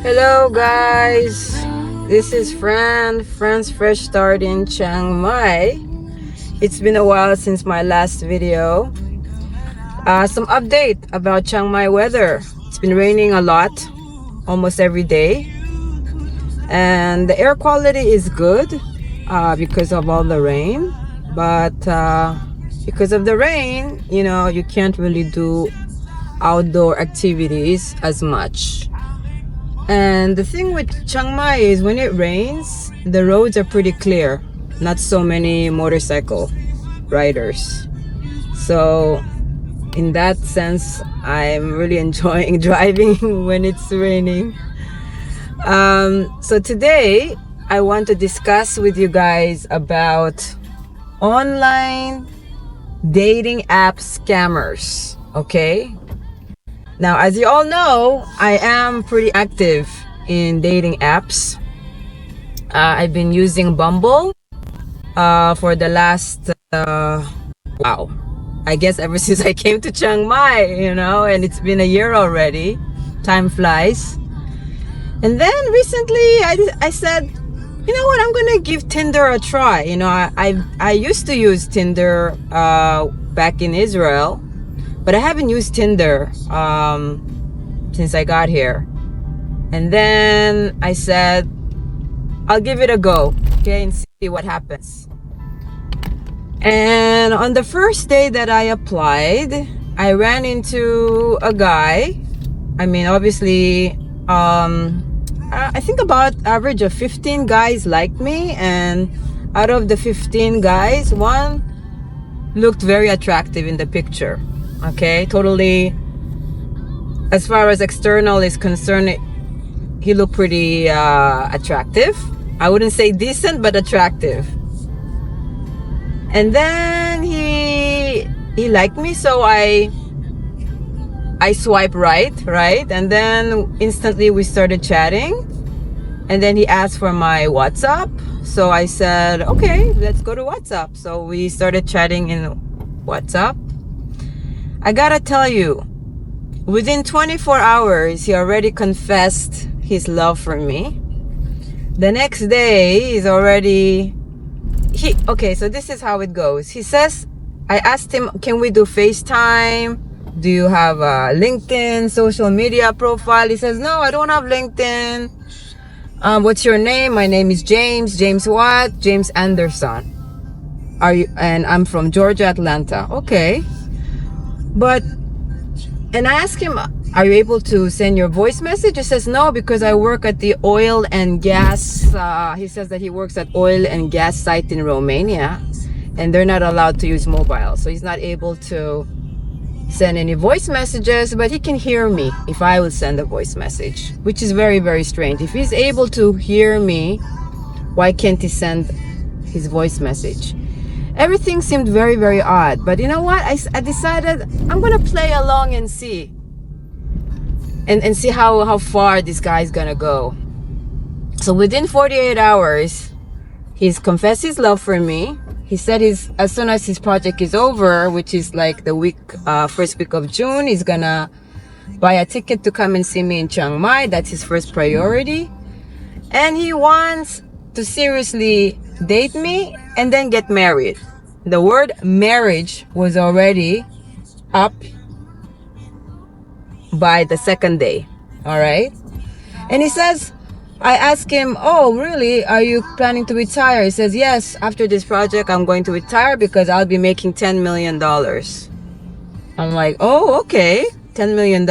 Hello guys, this is Fran's fresh start in Chiang Mai. It's been a while since my last video. Some update about Chiang Mai weather. It's been raining a lot, almost every day. And the air quality is good because of all the rain. But because of the rain, you can't really do outdoor activities as much. And the thing with Chiang Mai is when it rains, the roads are pretty clear. Not so many motorcycle riders. So in that sense, I'm really enjoying driving when it's raining. So today, I want to discuss with you guys about online dating app scammers. Okay? Now, as you all know, I am pretty active in dating apps. I've been using Bumble for the last, wow, I guess ever since I came to Chiang Mai, and it's been a year already. Time flies. And then recently I said, you know what, I'm going to give Tinder a try. I used to use Tinder back in Israel. But I haven't used Tinder since I got here. And then I said, I'll give it a go, okay, and see what happens. And on the first day that I applied, I ran into a guy. I mean, obviously, I think about average of 15 guys liked me. And out of the 15 guys, one looked very attractive in the picture. Okay, totally. As far as external is concerned, he looked pretty attractive. I wouldn't say decent, but attractive. And then he liked me, so I swipe right, and then instantly we started chatting. And then he asked for my WhatsApp, so I said, okay, let's go to WhatsApp. So we started chatting in WhatsApp. I gotta tell you, within 24 hours, he already confessed his love for me. The next day, okay, so this is how it goes. He says, I asked him, can we do FaceTime? Do you have a LinkedIn social media profile? He says, no, I don't have LinkedIn. What's your name? My name is James. James what? James Anderson. And I'm from Georgia, Atlanta. Okay. And I asked him, are you able to send your voice message? He says, no, because I work at the oil and gas. He says that he works at oil and gas site in Romania, and they're not allowed to use mobile. So he's not able to send any voice messages, but he can hear me if I would send a voice message, which is very, very strange. If he's able to hear me, why can't he send his voice message? Everything seemed very, very odd. But you know what? I decided I'm going to play along and see. And see how far this guy's going to go. So within 48 hours, he's confessed his love for me. He said as soon as his project is over, which is like the first week of June, he's going to buy a ticket to come and see me in Chiang Mai. That's his first priority. And he wants to seriously date me and then get married. The word marriage was already up by the second day. All right. And he says, I asked him, oh, really? Are you planning to retire? He says, yes, after this project, I'm going to retire because I'll be making $10 million. I'm like, oh, okay. $10 million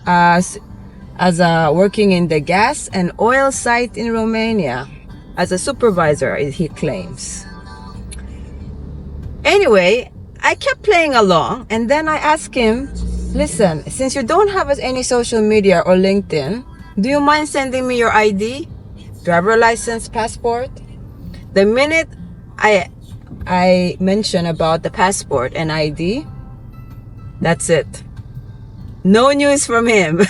as working in the gas and oil site in Romania as a supervisor, he claims. Anyway, I kept playing along, and then I asked him, listen, since you don't have any social media or LinkedIn, do you mind sending me your ID, driver license, passport? The minute I mention about the passport and ID, that's it. No news from him.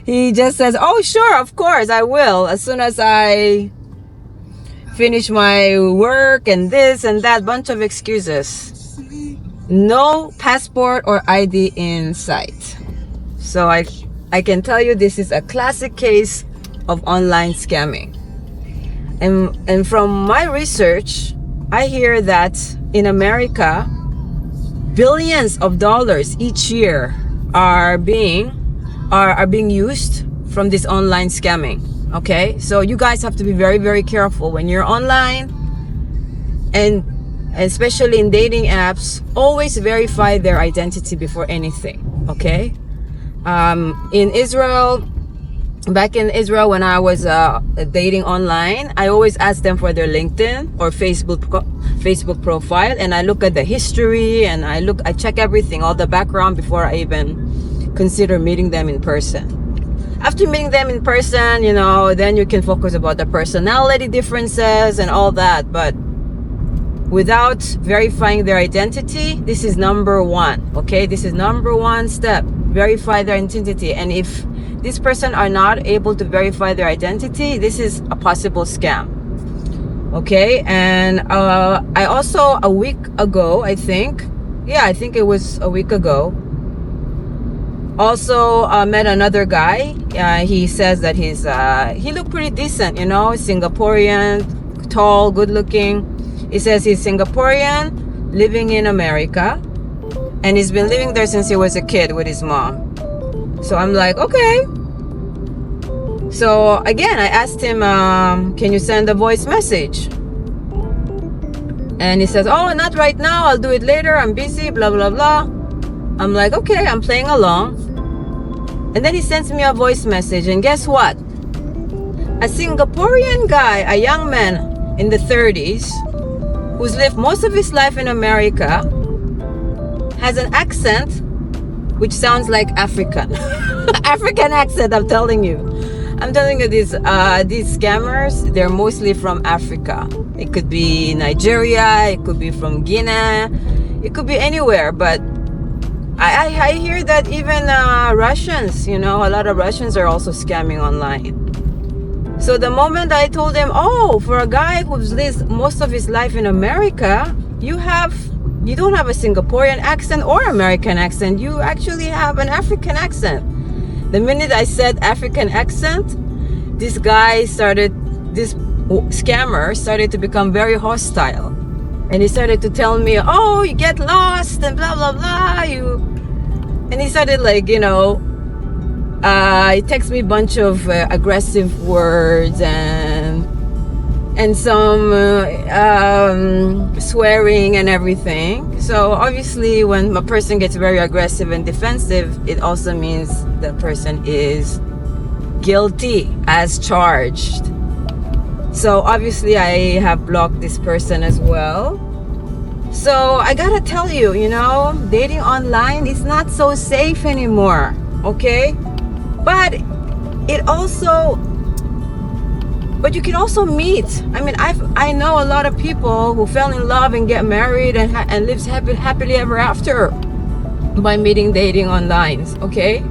He just says, oh, sure, of course, I will. As soon as I finish my work and this and that, bunch of excuses. No passport or ID in sight. So I I can tell you this is a classic case of online scamming. And from my research, I hear that in America, billions of dollars each year are being used from this online scamming. Okay, so you guys have to be very, very careful when you're online, and especially in dating apps. Always verify their identity before anything. Okay, in Israel, back in Israel, when I was dating online, I always asked them for their LinkedIn or Facebook profile, and I look at the history, and I check everything, all the background, before I even consider meeting them in person. After meeting them in person, you know, then you can focus about the personality differences and all that. But without verifying their identity, this is number one. Okay, this is number one step. Verify their identity. And if this person are not able to verify their identity, this is a possible scam. Okay, and I also, a week ago, I think it was a week ago, also met another guy. He says that he looked pretty decent, you know, Singaporean, tall, good looking. He says he's Singaporean, living in America, and he's been living there since he was a kid with his mom. So I'm like, okay. So again, I asked him, can you send a voice message? And he says, oh, not right now, I'll do it later, I'm busy, blah, blah, blah. I'm like, okay, I'm playing along. And then he sends me a voice message, and guess what? A Singaporean guy, a young man in the 30s, who's lived most of his life in America, has an accent which sounds like African. African accent, I'm telling you. These scammers, they're mostly from Africa. It could be Nigeria, it could be from Guinea, it could be anywhere. But I hear that even Russians, you know, a lot of Russians are also scamming online. So the moment I told him, oh, for a guy who's lived most of his life in America, you don't have a Singaporean accent or American accent. You actually have an African accent. The minute I said African accent, this scammer started to become very hostile. And he started to tell me, oh, you get lost and blah, blah, blah. And he started like, you know, he texted me a bunch of aggressive words and some swearing and everything. So obviously when a person gets very aggressive and defensive, it also means the person is guilty as charged. So obviously I have blocked this person as well. So I gotta tell you, you know, dating online is not so safe anymore, okay? But you can also meet. I mean, I know a lot of people who fell in love and get married and lives happily ever after by dating online, okay?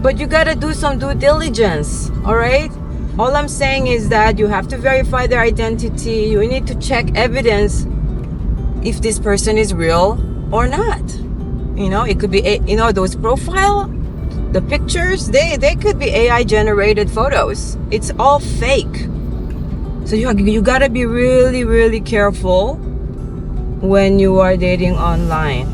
But you gotta do some due diligence, all right? All I'm saying is that you have to verify their identity. You need to check evidence if this person is real or not. You know, it could be, you know, those profile, the pictures, they could be AI generated photos. It's all fake. So you gotta be really, really careful when you are dating online.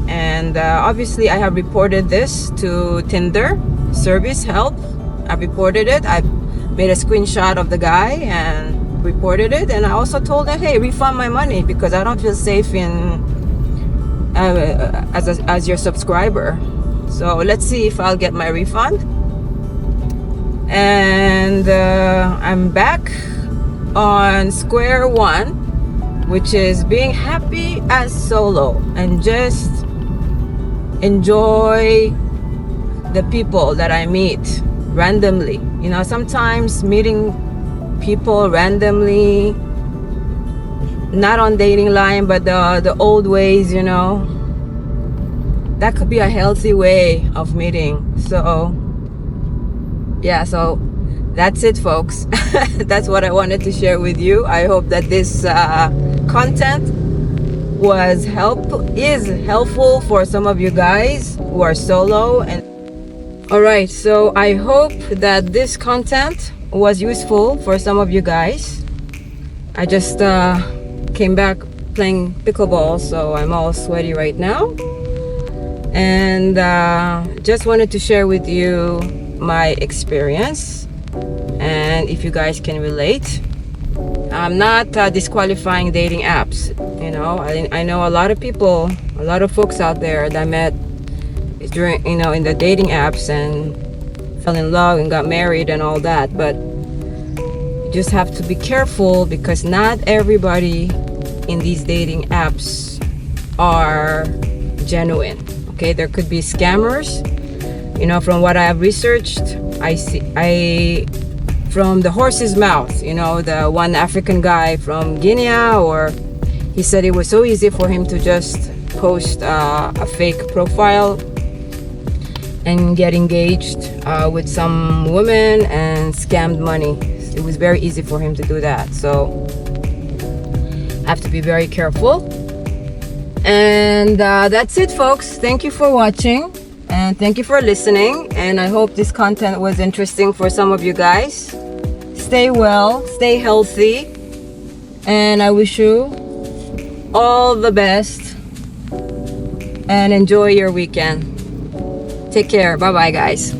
And obviously I have reported this to Tinder service help. I reported it. I made a screenshot of the guy and reported it, and I also told them, hey, refund my money because I don't feel safe in as your subscriber. So let's see if I'll get my refund. And I'm back on square one, which is being happy as solo and just enjoy the people that I meet randomly. You know, sometimes meeting people randomly, not on dating line, but the old ways, you know, that could be a healthy way of meeting. So yeah, so that's it, folks. That's what I wanted to share with you. I hope that this content is helpful for some of you guys who are solo and All right, so I hope that this content was useful for some of you guys. I just came back playing pickleball, so I'm all sweaty right now. And just wanted to share with you my experience, and if you guys can relate. I'm not disqualifying dating apps. You know, I know a lot of people, a lot of folks out there that met during, you know, in the dating apps and fell in love and got married and all that. But you just have to be careful, because not everybody in these dating apps are genuine. Okay, there could be scammers. You know, from what I have researched, I from the horse's mouth, you know, the one African guy from Guinea, or he said it was so easy for him to just post a fake profile and get engaged with some woman and scammed money. It was very easy for him to do that. So I have to be very careful. And that's it, folks. Thank you for watching, and thank you for listening, and I hope this content was interesting for some of you guys. Stay well, stay healthy, and I wish you all the best, and enjoy your weekend. Take care. Bye bye, guys.